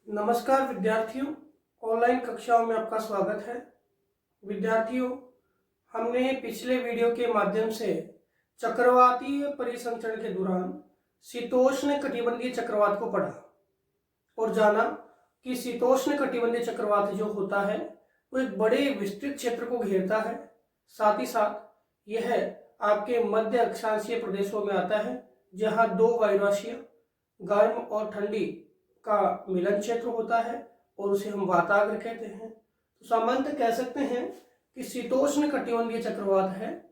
नमस्कार विद्यार्थियों, ऑनलाइन कक्षाओं में आपका स्वागत है। विद्यार्थियों, हमने पिछले वीडियो के माध्यम से चक्रवातीय परिसंचरण के दौरान शीतोष्ण कटिबंधीय चक्रवात को पढ़ा और जाना कि शीतोष्ण कटिबंधीय चक्रवात जो होता है वो एक बड़े विस्तृत क्षेत्र को घेरता है। साथ ही साथ यह आपके मध्य अक्षांशीय प्रदेशों में आता है, जहां दो वायुराशियां गर्म और ठंडी का मिलन क्षेत्र होता है और उसे हम वाताग्र कहते हैं। तो सामान्यतः कह सकते हैं कि शीतोष्ण कटिबंधीय चक्रवात है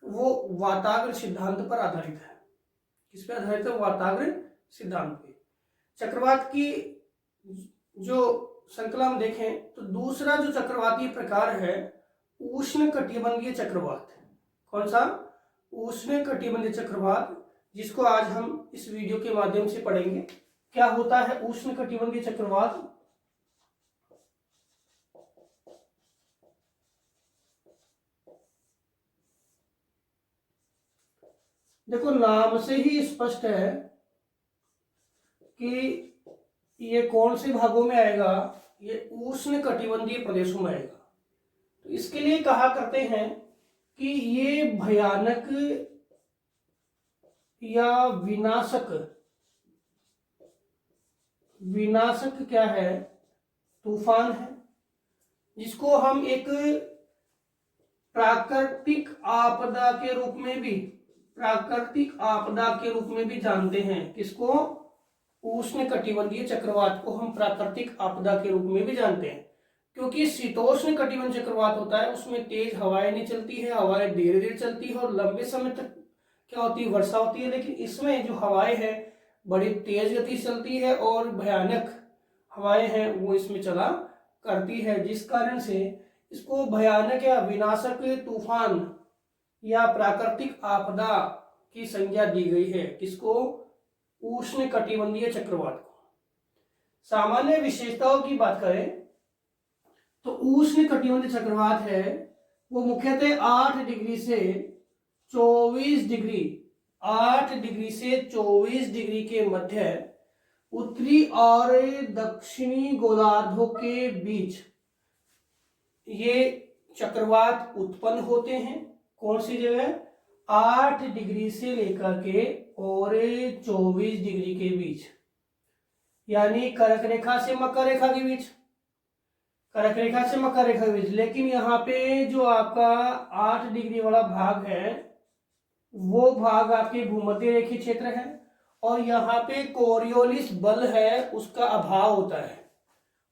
वो वाताग्र सिद्धांत पर आधारित है। किस पे आधारित है? वाताग्र सिद्धांत पे। चक्रवात की जो श्रृंखला हम देखें तो दूसरा जो चक्रवातीय प्रकार है उष्ण कटिबंधीय चक्रवात। कौन सा? उष्ण कटिबंधीय चक्रवात, जिसको आज हम इस वीडियो के माध्यम से पढ़ेंगे। क्या होता है उष्ण कटिबंधीय चक्रवात? देखो, नाम से ही स्पष्ट है कि ये कौन से भागों में आएगा। ये उष्ण कटिबंधीय प्रदेशों में आएगा। तो इसके लिए कहा करते हैं कि ये भयानक या विनाशक क्या है? तूफान है, जिसको हम एक प्राकृतिक आपदा के रूप में भी जानते हैं। किसको? उष्ण कटिबंधीय चक्रवात को हम प्राकृतिक आपदा के रूप में भी जानते हैं, क्योंकि शीतोष्ण कटिबंधीय चक्रवात होता है उसमें तेज हवाएं नहीं चलती है, हवाएं धीरे धीरे चलती है और लंबे समय तक क्या होती है? वर्षा होती है। लेकिन इसमें जो हवाएं हैं बड़ी तेज गति से चलती है और भयानक हवाएं हैं वो इसमें चला करती है, जिस कारण से इसको भयानक या विनाशक तूफान या प्राकृतिक आपदा की संज्ञा दी गई है। किसको? उष्ण कटिबंधीय चक्रवात को। सामान्य विशेषताओं की बात करें तो उष्ण कटिबंधीय चक्रवात है वो मुख्यतः 8 डिग्री से 24 डिग्री के मध्य उत्तरी और दक्षिणी गोलार्धों के बीच ये चक्रवात उत्पन्न होते हैं। कौन सी जगह? 8 डिग्री से लेकर के और 24 डिग्री के बीच, यानी कर्क रेखा से मकर रेखा के बीच। लेकिन यहाँ पे जो आपका 8 डिग्री वाला भाग है वो भाग आपके भूमध्य रेखीय क्षेत्र है और यहाँ पे कोरियोलिस बल है उसका अभाव होता है।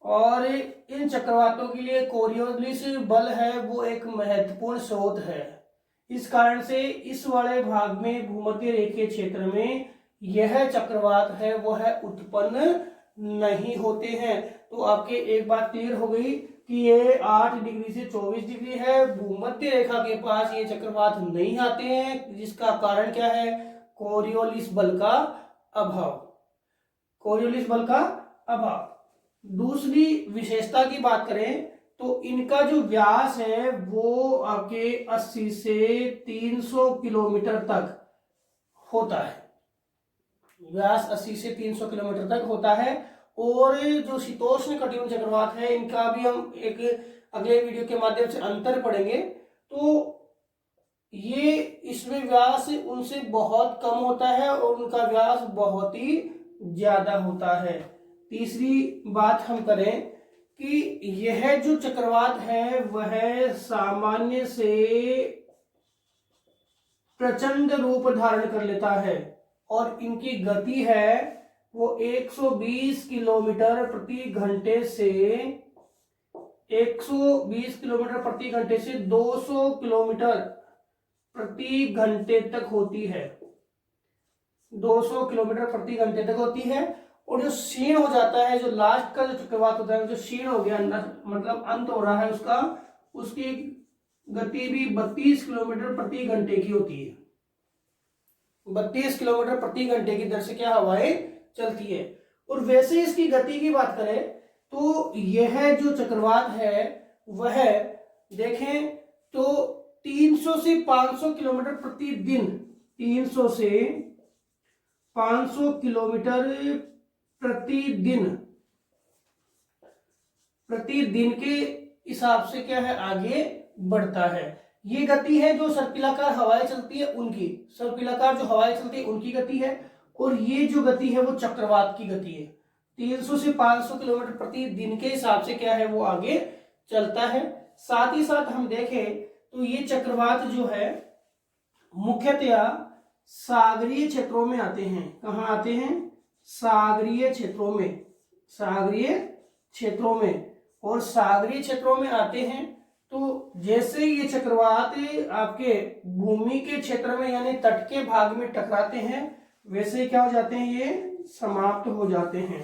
और इन चक्रवातों के लिए कोरियोलिस बल है वो एक महत्वपूर्ण स्रोत है। इस कारण से इस वाले भाग में भूमध्य रेखीय क्षेत्र में यह चक्रवात है वह उत्पन्न नहीं होते हैं। तो आपके एक बात क्लियर हो गई कि ये 8 डिग्री से 24 डिग्री है, भूमध्य रेखा के पास ये चक्रवात नहीं आते हैं, जिसका कारण क्या है? कोरियोलिस बल का अभाव। दूसरी विशेषता की बात करें तो इनका जो व्यास है वो आपके 80 से 300 किलोमीटर तक होता है। व्यास 80 से 300 किलोमीटर तक होता है। और जो शीतोष्ण कटिबंधीय चक्रवात है इनका भी हम एक अगले वीडियो के माध्यम से अंतर पढ़ेंगे। तो ये इसमें व्यास उनसे बहुत कम होता है और उनका व्यास बहुत ही ज्यादा होता है। तीसरी बात हम करें कि यह जो चक्रवात है वह सामान्य से प्रचंड रूप धारण कर लेता है और इनकी गति है वो 120 किलोमीटर प्रति घंटे से 200 किलोमीटर प्रति घंटे तक होती है। 200 किलोमीटर प्रति घंटे तक होती है। और जो क्षीण हो जाता है, जो लास्ट का जो चक्रवात होता है जो क्षीण हो गया, मतलब अंत हो रहा है उसका, उसकी गति भी 32 किलोमीटर प्रति घंटे की होती है। 32 किलोमीटर प्रति घंटे की दर से क्या हवाएं चलती है। और वैसे इसकी गति की बात करें तो यह जो चक्रवात है वह देखें तो 300 से 500 किलोमीटर प्रतिदिन 300 से 500 किलोमीटर प्रतिदिन प्रतिदिन के हिसाब से क्या है आगे बढ़ता है। ये गति है जो सर्पिलाकार हवाएं चलती है उनकी, सर्पिलाकार जो हवाएं चलती है उनकी गति है। और ये जो गति है वो चक्रवात की गति है। 300 से 500 किलोमीटर प्रति दिन के हिसाब से क्या है वो आगे चलता है। साथ ही साथ हम देखें तो ये चक्रवात जो है मुख्यतया सागरीय क्षेत्रों में आते हैं। कहाँ आते हैं? सागरीय क्षेत्रों में, सागरीय क्षेत्रों में। और सागरीय क्षेत्रों में आते हैं तो जैसे ये चक्रवात आपके भूमि के क्षेत्र में यानी तट के भाग में टकराते हैं वैसे क्या हो जाते हैं, ये समाप्त हो जाते हैं।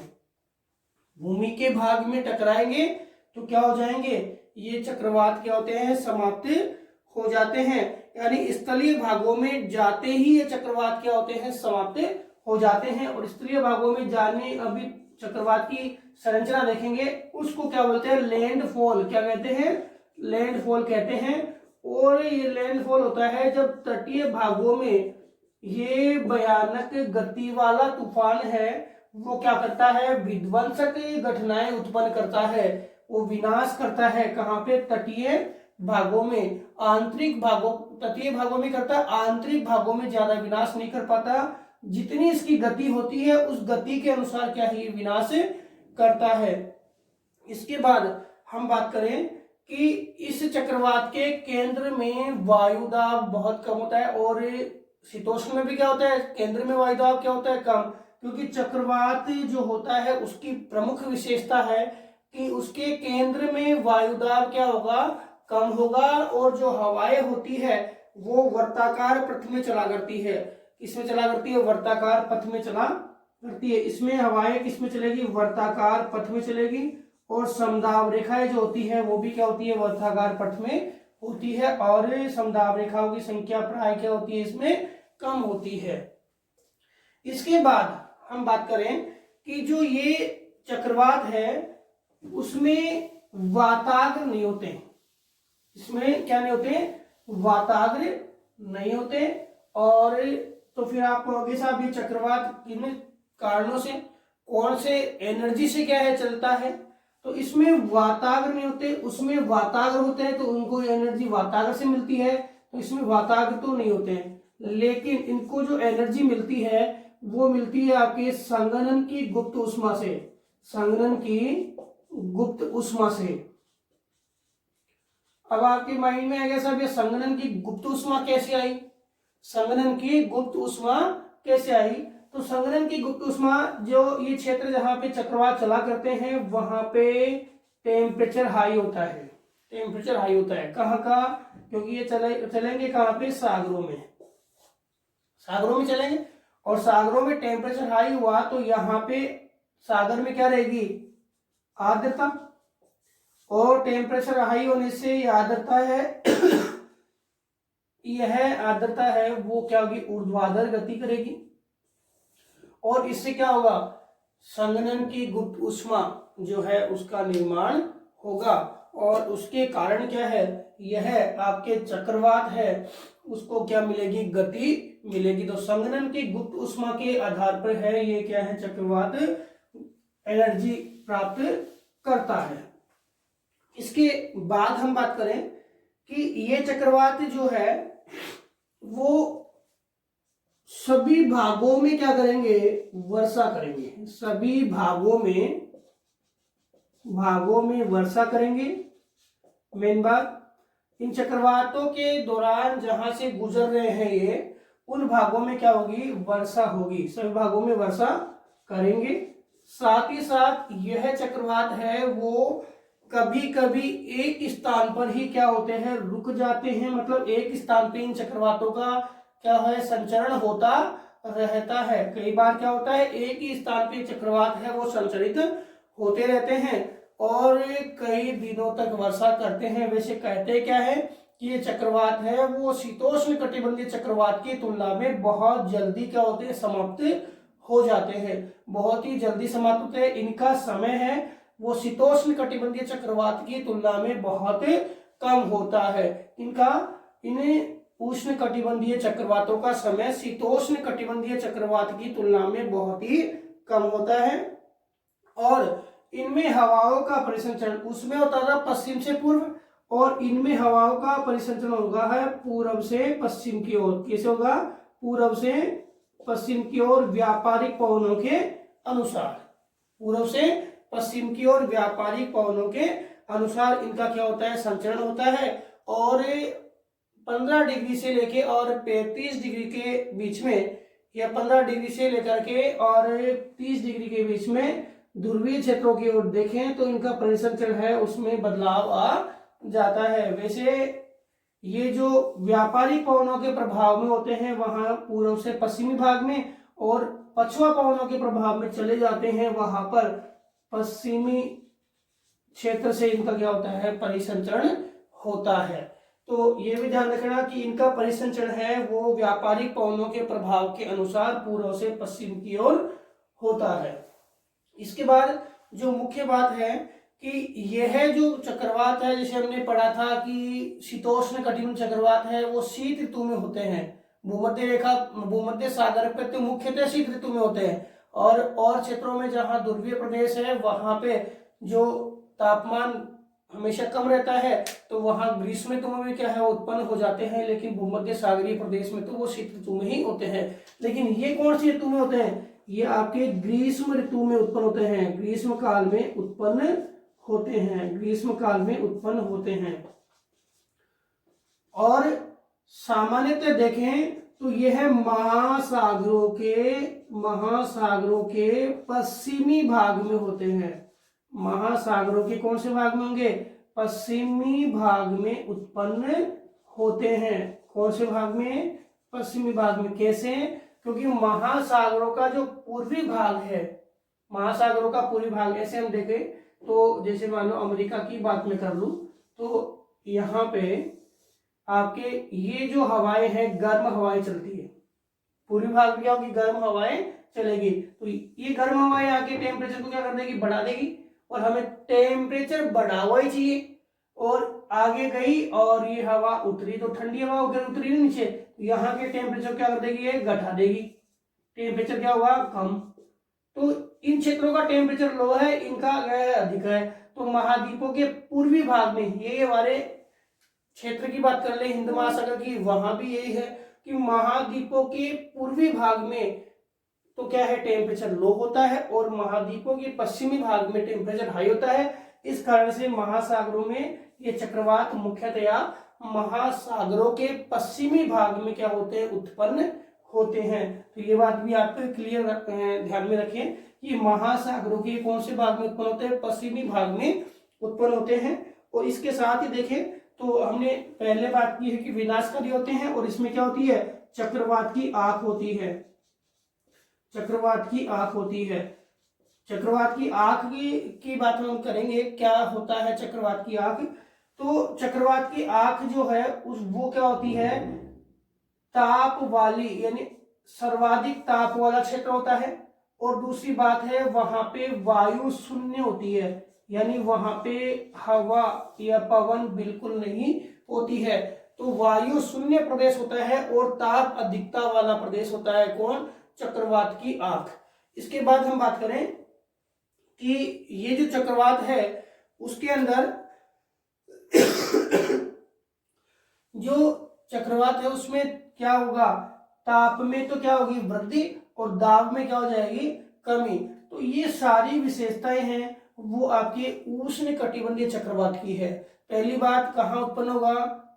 भूमि के भाग में टकराएंगे तो क्या हो जाएंगे, ये चक्रवात क्या होते हैं, समाप्त हो जाते हैं। यानी स्थलीय भागों में जाते ही ये चक्रवात क्या होते हैं, समाप्त हो जाते हैं। और स्थलीय भागों में जाने, अभी चक्रवात की संरचना देखेंगे, उसको क्या बोलते हैं, लैंडफॉल। क्या कहते हैं? लैंडफॉल कहते हैं। और ये लैंडफॉल होता है जब तटीय भागों में ये भयानक गति वाला तूफान है वो क्या करता है, विध्वंसक घटनाएं उत्पन्न करता है, वो विनाश करता है। कहाँ पे? तटीय भागों में। आंतरिक भागों, तटीय भागों में करता है, आंतरिक भागों में ज्यादा विनाश नहीं कर पाता। जितनी इसकी गति होती है उस गति के अनुसार क्या है, ये विनाश करता है। इसके बाद हम बात करें कि इस चक्रवात के केंद्र में वायुदाब बहुत कम होता है। और शीतोष्ण में भी क्या होता है, केंद्र में वायुदाब क्या होता है, कम। क्योंकि चक्रवात जो होता है उसकी प्रमुख विशेषता है कि उसके केंद्र में वायुदाब क्या होगा, कम होगा। और जो हवाएं होती है वो वर्ताकार पथ में चला करती है। किसमें चला करती है? वर्ताकार पथ में चला करती है। इसमें हवाएं किस में चलेगी, वर्ताकार पथ में चलेगी। और समदाब रेखाएं जो होती है वो भी क्या होती है, वर्ताकार पथ में होती है। और समदाब रेखाओं की संख्या प्राय क्या होती है, इसमें कम होती है। इसके बाद हम बात करें कि जो ये चक्रवात है उसमें वाताग्र नहीं होते। इसमें क्या नहीं होते, वाताग्र नहीं होते। और तो फिर आप कहोगे साहब ये चक्रवात किन कारणों से, कौन से एनर्जी से क्या है चलता है? तो इसमें वाताग्र नहीं होते, उसमें वाताग्र होते हैं तो उनको एनर्जी वाताग्र से मिलती है। तो इसमें वाताग्र तो नहीं होते हैं, लेकिन इनको जो एनर्जी मिलती है वो मिलती है आपके संघनन की गुप्त ऊष्मा से, संघनन की गुप्त ऊष्मा से। अब आपके माइंड में आएगा साहब ये संघनन की गुप्त ऊष्मा कैसे आई, संघनन की गुप्त ऊष्मा कैसे आई? तो संघनन की गुप्त ऊष्मा, जो ये क्षेत्र जहां पे चक्रवात चला करते हैं वहां पे टेम्परेचर हाई होता है, टेम्परेचर हाई होता है। कहाँ का? क्योंकि ये चलेंगे कहाँ पे, सागरों में, सागरों में चलेंगे। और सागरों में टेम्परेचर हाई हुआ तो यहाँ पे सागर में क्या रहेगी, आर्द्रता। और टेम्परेचर हाई होने से ये आर्द्रता है यह आर्द्रता है वो क्या होगी, ऊर्ध्वाधर गति करेगी। और इससे क्या होगा, संघनन की गुप्त ऊष्मा जो है उसका निर्माण होगा। और उसके कारण क्या है, यह आपके चक्रवात है उसको क्या मिलेगी, गति मिलेगी। तो संघनन की गुप्त ऊष्मा के आधार पर है ये क्या है, चक्रवात एनर्जी प्राप्त करता है। इसके बाद हम बात करें कि ये चक्रवात जो है वो सभी भागों में क्या करेंगे, वर्षा करेंगे। सभी भागों में वर्षा करेंगे। मेन बात, इन चक्रवातों के दौरान जहां से गुजर रहे हैं ये, उन भागों में क्या होगी, वर्षा होगी। सभी भागों में वर्षा करेंगे। साथ ही साथ यह चक्रवात है वो कभी कभी एक स्थान पर ही क्या होते हैं, रुक जाते हैं। मतलब एक स्थान पे इन चक्रवातों का क्या है, संचरण होता रहता है। कई बार क्या होता है, एक ही स्थान पे चक्रवात है वो संचरित होते रहते हैं और कई दिनों तक वर्षा करते हैं। वैसे कहते क्या है कि ये चक्रवात है वो शीतोष्ण कटिबंधीय चक्रवात की तुलना में बहुत जल्दी क्या होते हैं, समाप्त हो जाते हैं। बहुत ही जल्दी समाप्त होते हैं। इनका समय है वो शीतोष्ण कटिबंधीय चक्रवात की तुलना में बहुत कम होता है। इन उष्ण कटिबंधीय चक्रवातों का समय शीतोष्ण कटिबंधीय चक्रवात की तुलना में बहुत ही कम होता है। और इनमें हवाओं का परिसंचरण, उसमें होता था पश्चिम से पूर्व, और इनमें हवाओं का परिसंचरण होगा है पूर्व से पश्चिम की ओर। कैसे होगा? पूर्व से पश्चिम की ओर व्यापारिक पवनों के अनुसार। पूर्व से पश्चिम की ओर व्यापारिक पवनों के अनुसार इनका क्या होता है? संचरण होता है। और 15 डिग्री से लेके और 35 डिग्री के बीच में, या 15 डिग्री से लेकर के और 30 डिग्री के बीच में ध्रुवीय क्षेत्रों की ओर देखें तो इनका परिसंचरण है उसमें बदलाव आ जाता है। वैसे ये जो व्यापारिक पवनों के प्रभाव में होते हैं वहां पूर्व से पश्चिमी भाग में, और पछुआ पवनों के प्रभाव में चले जाते हैं वहां पर पश्चिमी क्षेत्र से इनका क्या होता है? परिसंचरण होता है। तो ये भी ध्यान रखना कि इनका परिसंचरण है वो व्यापारिक पवनों के प्रभाव के अनुसार पूर्व से पश्चिम की ओर होता है। इसके बाद जो मुख्य बात है कि यह जो चक्रवात है, जैसे हमने पढ़ा था कि शीतोष्ण कटिबंध चक्रवात है, वो शीत ऋतु में होते हैं। भूमध्य रेखा, भूमध्य सागर पे तो मुख्यतः शीत ऋतु में होते हैं, और क्षेत्रों में जहां ध्रुवीय प्रदेश है वहां पे जो तापमान हमेशा कम रहता है तो वहां ग्रीष्म ऋतु में भी क्या है उत्पन्न हो जाते हैं, लेकिन भूमध्य सागरीय प्रदेश में तो वो शीत ऋतु में ही होते हैं। लेकिन ये कौन सी ऋतु में होते हैं? ये आपके ग्रीष्म ऋतु में उत्पन्न होते हैं, ग्रीष्म काल में उत्पन्न होते हैं, ग्रीष्म काल में उत्पन्न होते हैं। और सामान्यतः देखें तो यह महासागरों के पश्चिमी भाग में होते हैं। महासागरों के कौन से भाग में होंगे? पश्चिमी भाग में उत्पन्न होते हैं। कौन से भाग में? पश्चिमी भाग में। कैसे? क्योंकि महासागरों का जो पूर्वी भाग है, महासागरों का पूर्वी भाग, ऐसे हम देखें तो जैसे मान लो अमेरिका की बात में कर लूं तो यहाँ पे आपके ये जो हवाएं हैं गर्म हवाएं चलती है, पूर्वी भाग में क्या होगी? गर्म हवाएं चलेगी। तो ये गर्म हवाएं आके टेम्परेचर को क्या कर देगी? बढ़ा देगी, और हमें टेम्परेचर बढ़ा हुआ ही चाहिए। और आगे गई और ये हवा उतरी तो ठंडी हवा उतरी ना नीचे, तो यहाँ के टेम्परेचर क्या कर देगी? ये घटा देगी, टेम्परेचर क्या हुआ? कम। तो इन क्षेत्रों का टेम्परेचर लो है, इनका अधिक है। तो महाद्वीपों के पूर्वी भाग में, ये हमारे क्षेत्र की बात कर ले हिंद महासागर की, वहां भी यही है कि महाद्वीपों के पूर्वी भाग में तो क्या है? टेम्परेचर लो होता है, और महाद्वीपों के पश्चिमी भाग में टेम्परेचर हाई होता है। इस कारण से महासागरों में ये चक्रवात मुख्यतया महासागरों के पश्चिमी भाग में क्या होते हैं? उत्पन्न होते हैं। तो ये बात भी आप क्लियर ध्यान में रखें कि महासागरों के कौन से भाग में उत्पन्न होते हैं? पश्चिमी भाग में उत्पन्न होते हैं। और इसके साथ ही देखें तो हमने पहले बात की है कि विनाशकारी होते हैं, और इसमें क्या होती है? चक्रवात की आंख होती है। चक्रवात की आंख होती है। चक्रवात की आंख की बात हम करेंगे, क्या होता है चक्रवात की आंख? तो चक्रवात की आंख जो है वो क्या होती है? ताप वाली, यानी सर्वाधिक ताप वाला क्षेत्र होता है। और दूसरी बात है वहां पे वायु शून्य होती है, यानी वहां पे हवा या पवन बिल्कुल नहीं होती है। तो वायु शून्य प्रदेश होता है और ताप अधिकता वाला प्रदेश होता है। कौन? चक्रवात की आंख। इसके बाद हम बात करें कि ये जो चक्रवात है उसके अंदर जो चक्रवात है उसमें क्या होगा? ताप में तो क्या होगी? वृद्धि, और दाब में क्या हो जाएगी? कमी। तो ये सारी विशेषताएं हैं वो आपके उष्ण कटिबंधीय चक्रवात की है। पहली बात, कहाँ उत्पन्न होगा?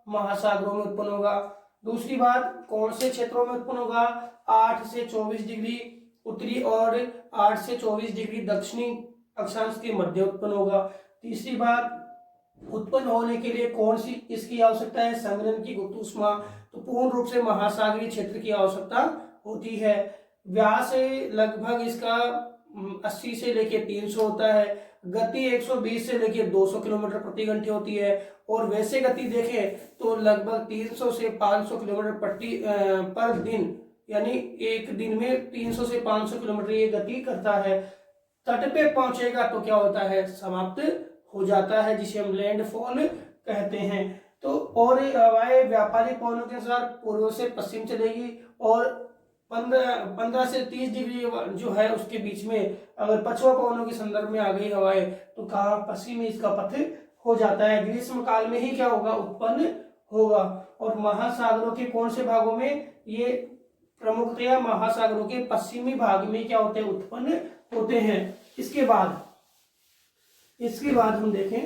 महासागरों में उत्पन्न होगा। दूसरी बात, कौन से क्षेत्रों में उत्पन्न होगा? 8 से 24 डिग्री उत्तरी और 8 से 24 डिग्री दक्षिणी अक्षांश के मध्य उत्पन्न होगा। तीसरी बात, उत्पन्न होने के लिए कौन सी इसकी आवश्यकता है? संघनन की गुप्त ऊष्मा। तो पूर्ण रूप से महासागरीय क्षेत्र की आवश्यकता होती है। व्यास लगभग इसका 80 से लेके 300 होता है। गति 120 से लेके 200 किलोमीटर प्रति घंटे होती है। और वैसे गति देखें तो लगभग 300 से 500 किलोमीटर पर दिन, यानी एक दिन में 300 से 500 किलोमीटर ये गति करता है। तट पे पहुंचेगा तो क्या होता है? समाप्त हो जाता है, जिसे हम लैंडफॉल कहते हैं। तो और हवाएं व्यापारिक पवनों के अनुसार पूर्व से पश्चिम चलेगी, और 15 से 30 डिग्री जो है उसके बीच में अगर पछुआ पवनों के संदर्भ में आ गई हवाएं तो कहाँ पश्चिम में इसका पथ हो जाता है, ग्रीष्म काल में ही क्या होगा, उत्पन्न होगा। और महासागरों के कौन से भागों में, ये प्रमुखतया महासागरों के पश्चिमी भाग में क्या होते हैं, उत्पन्न होते हैं। इसके बाद हम देखें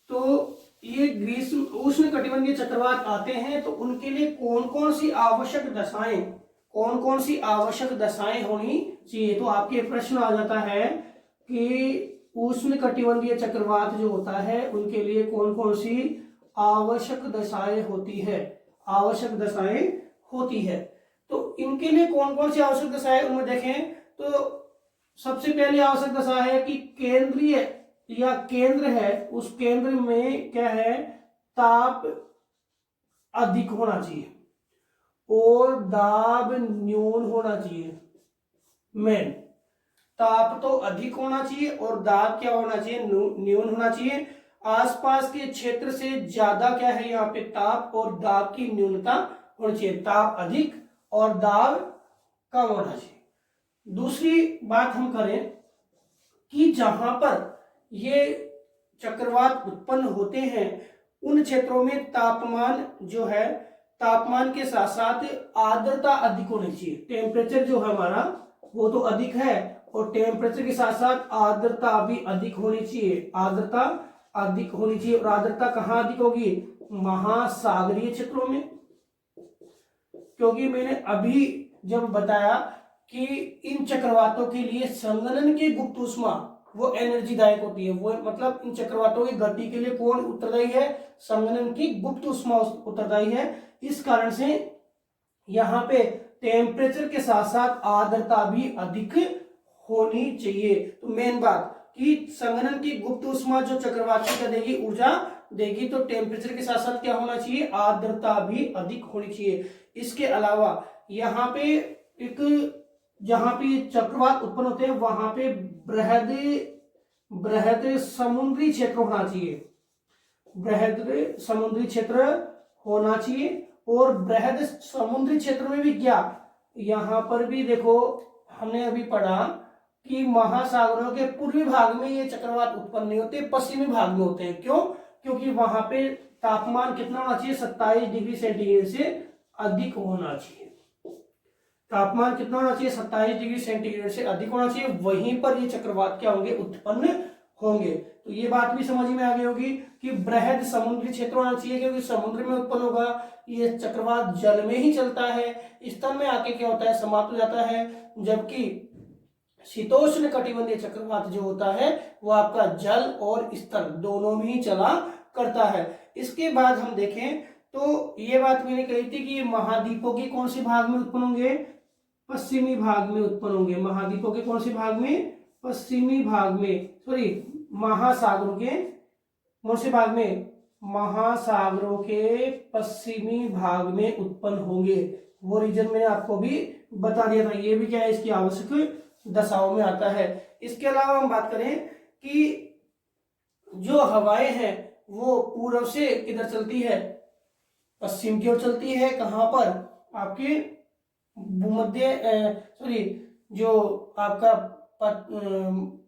तो ये ग्रीष्म उष्ण कटिबंधीय चक्रवात आते हैं तो उनके लिए कौन कौन सी आवश्यक दशाएं होनी चाहिए। तो आपके प्रश्न आ जाता है कि उष्ण कटिबंधीय चक्रवात जो होता है उनके लिए कौन कौन सी आवश्यक दशाएं होती है। तो इनके लिए कौन कौन सी आवश्यक दशाएं उनमें देखें तो सबसे पहली आवश्यक दशा है कि केंद्रीय या केंद्र है, उस केंद्र में क्या है, ताप अधिक होना चाहिए और दाब न्यून होना चाहिए। मेन ताप तो अधिक होना चाहिए और दाब क्या होना चाहिए, न्यून होना चाहिए। आसपास के क्षेत्र से ज्यादा क्या है यहाँ पे ताप और दाब की न्यूनता होनी चाहिए, ताप अधिक और दाब कम होना चाहिए। दूसरी बात हम करें कि जहां पर ये चक्रवात उत्पन्न होते हैं उन क्षेत्रों में तापमान जो है, तापमान के साथ साथ आर्द्रता अधिक होनी चाहिए। टेम्परेचर जो है हमारा वो तो अधिक है और टेम्परेचर के साथ साथ आर्द्रता भी अधिक होनी चाहिए, आर्द्रता अधिक होनी चाहिए। और आर्द्रता कहाँ अधिक होगी, महासागरीय क्षेत्रों में, क्योंकि मैंने अभी जब बताया कि इन चक्रवातों के लिए संघनन की गुप्त ऊष्मा वो एनर्जीदायक होती है, वो मतलब इन चक्रवातों की गति के लिए कौन उत्तरदायी है, संघनन की गुप्त ऊष्मा उत्तरदायी है। इस कारण से यहाँ पे टेम्परेचर के साथ साथ आर्द्रता भी अधिक होनी चाहिए। तो मेन बात कि संघनन की गुप्त ऊष्मा जो चक्रवात को क्या देगी, ऊर्जा देगी, तो टेम्परेचर के साथ साथ क्या होना चाहिए, आर्द्रता भी अधिक होनी चाहिए। इसके अलावा यहाँ पे एक जहां पे चक्रवात उत्पन्न होते हैं वहां पे बृहद समुद्री क्षेत्र होना चाहिए, बृहद समुद्री क्षेत्र होना चाहिए। और बृहद समुद्री क्षेत्र में भी क्या, यहां पर भी देखो हमने अभी पढ़ा कि महासागरों के पूर्वी भाग में ये चक्रवात उत्पन्न नहीं होते, पश्चिमी भाग में होते हैं। क्यों, क्योंकि वहां पे तापमान कितना होना चाहिए, 27 डिग्री सेंटीग्रेड से अधिक होना चाहिए। तापमान कितना होना चाहिए, 27 डिग्री सेंटीग्रेड से अधिक होना चाहिए, वहीं पर ये चक्रवात क्या होंगे, उत्पन्न होंगे। तो ये बात भी समझ में आ गई होगी कि बृहद समुद्री क्षेत्र होना चाहिए, क्योंकि समुद्र में उत्पन्न होगा। ये चक्रवात जल में ही चलता है, स्थल में आके क्या होता है, समाप्त हो जाता है। जबकि शीतोष्ण कटिबंधीय चक्रवात जो होता है वो आपका जल और स्थल दोनों में ही चला करता है। इसके बाद हम देखें तो ये बात मैंने कही थी कि महाद्वीपों के कौन से भाग में उत्पन्न होंगे, पश्चिमी भाग में उत्पन्न होंगे। महाद्वीपों के कौन से भाग में, पश्चिमी भाग में, सॉरी महासागरों के कौन से भाग में, महासागरों के पश्चिमी भाग में उत्पन्न होंगे। वो रीजन मैंने आपको भी बता दिया था, ये भी क्या है, इसकी आवश्यक दशाओं में आता है। इसके अलावा हम बात करें कि जो हवाएं हैं वो पूर्व से किधर चलती है, पश्चिम की ओर चलती है। कहां पर, आपके भूमध्य जो आपका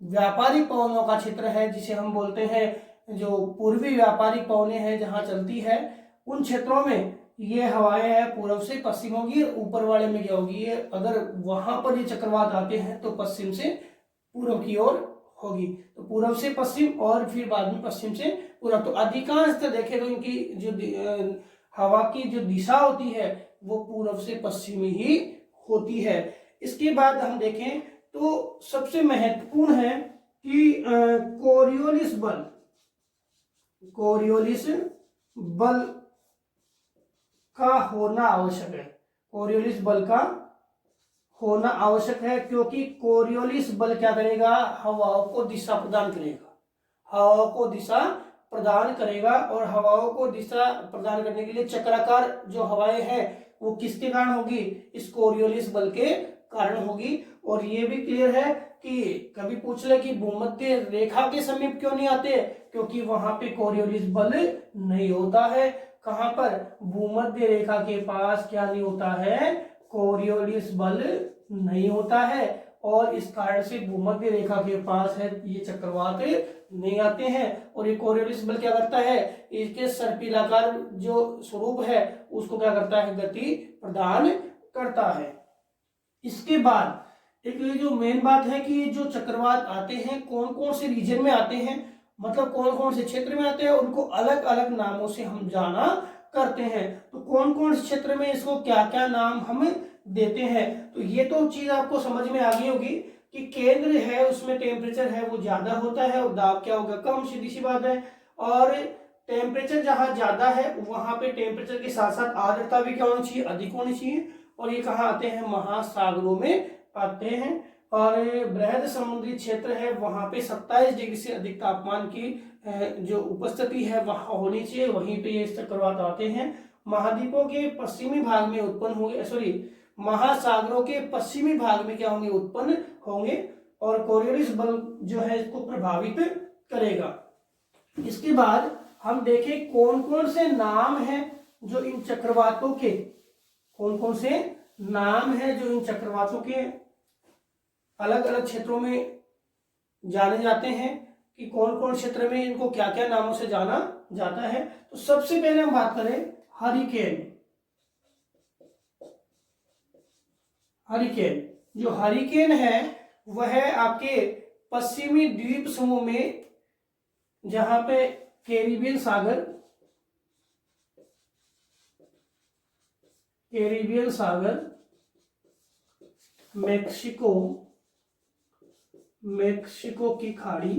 व्यापारिक पवनों का क्षेत्र है जिसे हम बोलते हैं, जो पूर्वी व्यापारिक पवनें हैं जहां चलती है, उन क्षेत्रों में ये हवाएं है पूर्व से पश्चिम होगी। ऊपर वाले में क्या होगी, ये अगर वहां पर ये चक्रवात आते हैं तो पश्चिम से पूर्व की ओर होगी। तो पूर्व से पश्चिम और फिर बाद में पश्चिम से पूर्व। तो अधिकांश देखें तो इनकी जो हवा की जो दिशा होती है वो पूर्व से पश्चिमी ही होती है। इसके बाद हम देखें तो सबसे महत्वपूर्ण है कि कोरियोलिस बल का होना आवश्यक है। कोरियोलिस बल का होना आवश्यक है क्योंकि कोरियोलिस बल क्या करेगा, हवाओं को दिशा प्रदान करेगा, हवाओं को दिशा प्रदान करेगा। और हवाओं को दिशा प्रदान करने के लिए चक्राकार जो हवाएं हैं वो किसके कारण होगी, इस कोरियोलिस बल के कारण होगी। और ये भी क्लियर है कि कभी पूछ ले कि भूमध्य रेखा के समीप क्यों नहीं आते, क्योंकि वहां पे कोरियोलिस बल नहीं होता है। कहां पर, भूमध्य रेखा के पास क्या नहीं होता है, कोरियोलिस बल नहीं होता है और इस कारण से भूमध्य रेखा के पास है ये चक्रवात नहीं आते हैं। और ये कोरियोलिस बल क्या करता है, इसके सर्पिलाकार जो स्वरूप है उसको क्या करता है, गति प्रदान करता है। इसके बाद एक जो मेन बात है कि जो चक्रवात आते हैं कौन कौन से रीजन में आते हैं, मतलब कौन कौन से क्षेत्र में आते हैं, उनको अलग अलग नामों से हम जाना करते हैं। तो कौन कौन से क्षेत्र में इसको क्या क्या नाम हम देते हैं, तो ये तो चीज आपको समझ में आ गई होगी कि केंद्र है उसमें टेम्परेचर है वो ज्यादा होता है और दाब क्या होगा, कम, सीधी सी बात है। और टेम्परेचर जहां ज्यादा है वहां पे टेम्परेचर के साथ साथ आर्द्रता भी क्या होनी चाहिए, अधिक होनी चाहिए। और ये कहाँ आते हैं, महासागरों में आते हैं। और बृहद समुद्री क्षेत्र है वहां पे 27 डिग्री से अधिक तापमान की जो उपस्थिति है वहां होनी चाहिए, वहीं पे ये चक्रवात आते हैं। महाद्वीपों के पश्चिमी भाग में उत्पन्न होंगे, सॉरी महासागरों के पश्चिमी भाग में क्या होंगे, उत्पन्न होंगे। और कोरियोलिस बल जो है इसको प्रभावित करेगा। इसके बाद हम देखें कौन कौन से नाम हैं जो इन चक्रवातों के, कौन कौन से नाम हैं जो इन चक्रवातों के अलग अलग क्षेत्रों में जाने जाते हैं, कि कौन कौन क्षेत्र में इनको क्या क्या नामों से जाना जाता है। तो सबसे पहले हम बात करें हरिकेन। हरिकेन, जो हरिकेन है वह आपके पश्चिमी द्वीप समूह में, जहां पे कैरिबियन सागर, मेक्सिको की खाड़ी,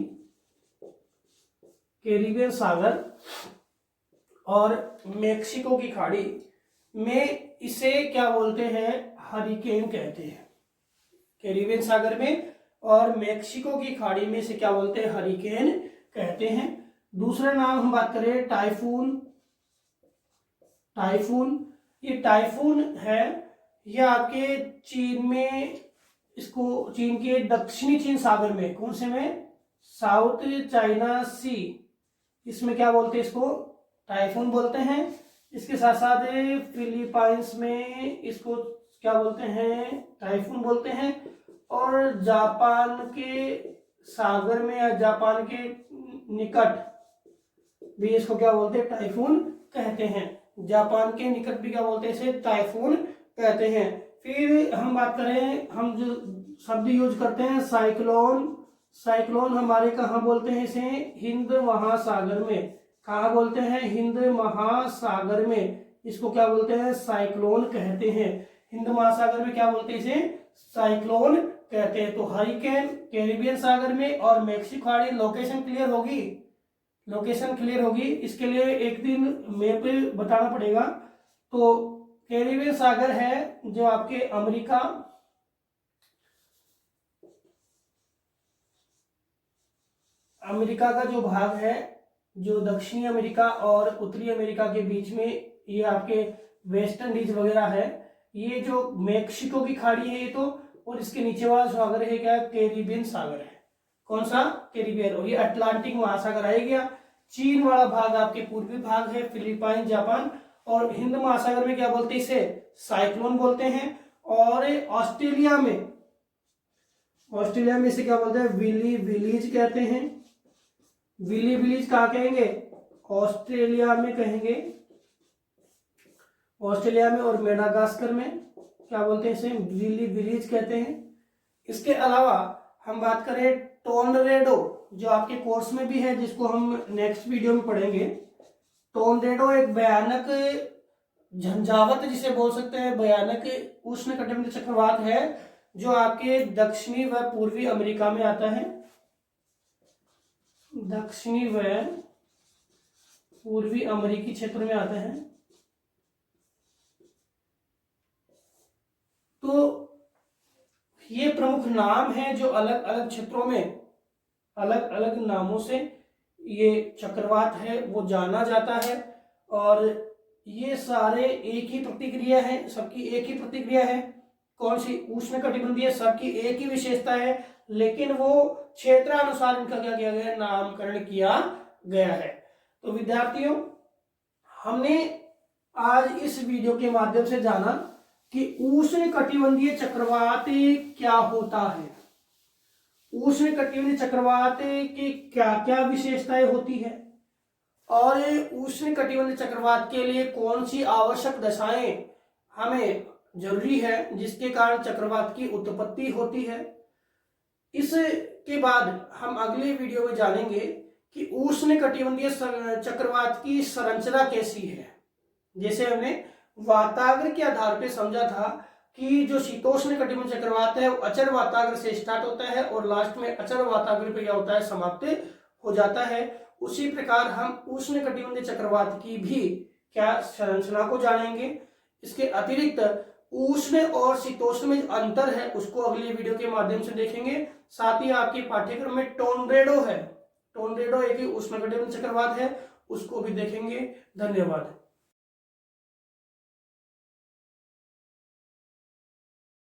कैरिबियन सागर और मेक्सिको की खाड़ी में इसे क्या बोलते हैं, हरिकेन कहते हैं। कैरिबियन सागर में और मेक्सिको की खाड़ी में इसे क्या बोलते हैं, हरिकेन कहते हैं। दूसरा नाम हम बात करें टाइफून। ये टाइफून है, यह आपके चीन में, इसको चीन के दक्षिणी चीन सागर में, कौन से में, साउथ चाइना सी, इसमें क्या बोलते हैं, इसको टाइफून बोलते हैं। इसके साथ साथ फिलीपाइंस में इसको क्या बोलते हैं, टाइफून बोलते हैं। और जापान के सागर में या जापान के निकट भी इसको क्या बोलते हैं, टाइफून कहते हैं। जापान के निकट भी क्या बोलते हैं, इसे टाइफून कहते हैं। फिर हम बात करें, हम जो शब्द यूज करते हैं साइक्लोन हमारे कहाँ बोलते हैं इसे, हिंद महासागर में। कहाँ बोलते हैं, हिंद महासागर में, इसको क्या बोलते हैं, साइक्लोन कहते हैं। हिंद महासागर में क्या बोलते हैं, इसे साइक्लोन कहते हैं। तो हरिकेन कैरिबियन सागर में और मेक्सिको खाड़ी, लोकेशन क्लियर होगी। इसके लिए एक दिन मैप बताना पड़ेगा। तो कैरिबियन सागर है जो आपके अमेरिका का जो भाग है, जो दक्षिणी अमेरिका और उत्तरी अमेरिका के बीच में, ये आपके वेस्ट इंडीज वगैरह है। ये जो मेक्सिको की खाड़ी है ये तो, और इसके नीचे वाला सागर है क्या, कैरिबियन सागर है। कौन सा, कैरिबियन। और ये अटलांटिक महासागर आ गया। चीन वाला भाग आपके पूर्वी भाग है, फिलीपाइन, जापान। और हिंद महासागर में क्या बोलते हैं, इसे साइक्लोन बोलते हैं। और ऑस्ट्रेलिया में इसे क्या बोलते हैं, विली विलीज कहते हैं। विली विलीज कहाँ कहेंगे, ऑस्ट्रेलिया में कहेंगे। ऑस्ट्रेलिया में और मेडागास्कर में क्या बोलते हैं, इसे विली विलीज कहते हैं। इसके अलावा हम बात करें टोर्नेडो, जो आपके कोर्स में भी है, जिसको हम नेक्स्ट वीडियो में पढ़ेंगे। टोर्नेडो एक भयानक झंझावत जिसे बोल सकते हैं, भयानक उष्णकटिबंधीय चक्रवात है जो आपके दक्षिणी व पूर्वी अमेरिका में आता है। दक्षिणी व पूर्वी अमेरिकी क्षेत्र में आता है। तो ये प्रमुख नाम हैं जो अलग अलग क्षेत्रों में अलग अलग नामों से ये चक्रवात है वो जाना जाता है। और ये सारे एक ही प्रतिक्रिया है, सबकी एक ही प्रतिक्रिया है। कौन सी, उष्णकटिबंधीय, सबकी एक ही विशेषता है, लेकिन वो क्षेत्रानुसार इनका क्या किया गया, नामकरण किया गया है। तो विद्यार्थियों, हमने आज इस वीडियो के माध्यम से जाना कि उष्णकटिबंधीय चक्रवात क्या होता है, उष्णकटिबंधीय चक्रवात की क्या क्या विशेषताएं होती है और उष्णकटिबंधीय चक्रवात के लिए कौन सी आवश्यक दशाएं हमें जरूरी है जिसके कारण चक्रवात की उत्पत्ति होती है। इसके बाद हम अगले वीडियो में जानेंगे कि उष्णकटिबंधीय चक्रवात की संरचना कैसी है। जैसे हमने वाताग्र के आधार पर समझा था कि जो शीतोष्ण कटिबंधीय चक्रवात है वो अचर वाताग्र से स्टार्ट होता है और लास्ट में अचर वाताग्र पे क्या होता है, समाप्त हो जाता है। उसी प्रकार हम उष्ण कटिबंधीय चक्रवात की भी क्या संरचना को जानेंगे। इसके अतिरिक्त उष्ण और शीतोष्ण में जो अंतर है उसको अगली वीडियो के माध्यम से देखेंगे। साथ ही आपके पाठ्यक्रम में टोर्नेडो है, टोर्नेडो एक उष्ण कटिबंधीय चक्रवात है, उसको भी देखेंगे। धन्यवाद।